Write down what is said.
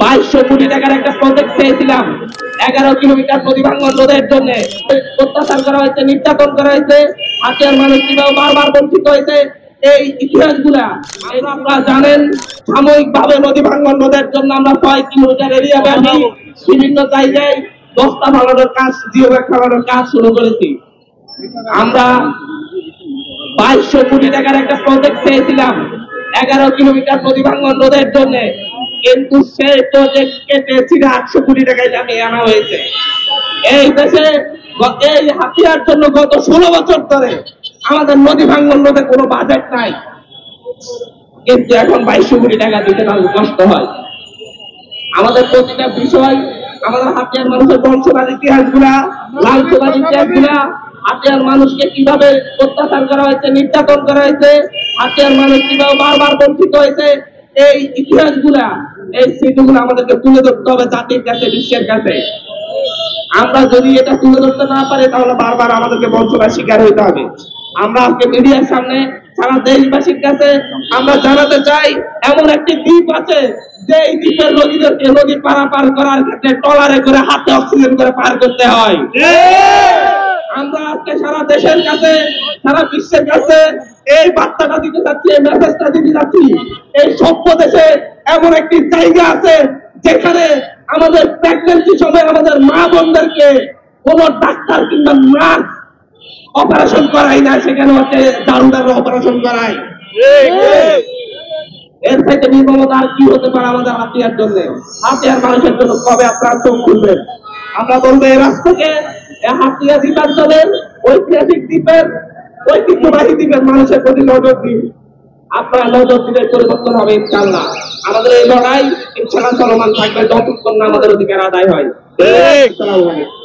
2200 কোটি টাকার একটা প্রজেক্ট চেয়েছিলাম 11 কিলোমিটার নদী ভাঙ্গন রোধের জন্য। অত্যাচার করা হয়েছে, নির্যাতন করা হয়েছে, হাতিয়ার মানুষ কিভাবে বারবার বঞ্চিত হয়েছে, এই ইতিহাসগুলা আপনারা জানেন। সাময়িকভাবে নদী ভাঙ্গন রোধের জন্য আমরা 6 কিলোমিটার এরিয়া ব্যাপী বিভিন্ন জায়গায় দস্তা ফালানোর কাজ, জিও ব্যাগ ফালানোর কাজ শুরু করেছি। আমরা 2200 কোটি টাকার একটা প্রজেক্ট চেয়েছিলাম 11 কিলোমিটার নদী ভাঙ্গন রোধের জন্য, কিন্তু সেই প্রজেক্ট কেটে 800 কোটি টাকায় নামিয়ে আনা হয়েছে। এই দেশে এই হাতিয়ার জন্য গত 16 বছর ধরে আমাদের নদী ভাঙ্গন রোধে কোনো বাজেট নাই, কিন্তু এখন 2200 কোটি টাকা দিতে তাদের কষ্ট হয়। আমাদের প্রতিটা বিষয়, আমাদের হাতিয়ার মানুষের বংশবাদ ইতিহাসগুলা, লাঞ্ছনার ইতিহাসগুলা, হাতিয়ার মানুষকে কিভাবে অত্যাচার করা হয়েছে, নির্যাতন করা হয়েছে, হাতিয়ার মানুষ কিভাবে বারবার বঞ্চিত হয়েছে, এই ইতিহাসগুলা, এই স্মৃতিগুলো আমাদেরকে তুলে ধরতে হবে জাতির কাছে, বিশ্বের কাছে। আমরা যদি এটা তুলে ধরতে না পারি তাহলে বারবার আমাদেরকে বঞ্চনার শিকার হইতে হবে। আমরা আজকে মিডিয়ার সামনে সারা দেশবাসীর কাছে আমরা জানাতে চাই, এমন একটি দ্বীপ আছে যে এই দ্বীপের নদীদেরকে নদী পারাপার করার ক্ষেত্রে ট্রলারে করে হাতে অক্সিজেন করে পার করতে হয়। আমরা আজকে সারা দেশের কাছে, সারা বিশ্বের কাছে এই বার্তাটা দিতে চাচ্ছি, এই মেসেজটা দিতে চাচ্ছি। এই সভ্য দেশে এমন একটি জায়গা আছে যেখানে আমাদের প্রেগন্যান্সি সময় আমাদের মা বোনদেরকে কোন ডাক্তার কিংবা নার্স অপারেশন করাই না, সেখানে হচ্ছে দারুদাররা অপারেশন করায়। এর থেকে নির্মমতা আর কি হতে পারে আমাদের হাতিয়ার জন্য? হাতিয়ার মানুষের জন্য কবে আপনারা চোখ খুলবেন? আমরা বলবো এই রাষ্ট্রকে হাতিয়া দ্বীপাঞ্চলের ঐতিহাসিক দ্বীপের, ঐতিহ্যবাহী দ্বীপের মানুষের প্রতি নজর দিন। আপনারা নজর দিলে পরিবর্তন হবে ইনশাআল্লাহ। আমাদের এই লড়াই ইনশাআল্লাহ চলমান থাকবে যতক্ষণ না আমাদের অধিকার আদায় হয়। আসসালামু আলাইকুম।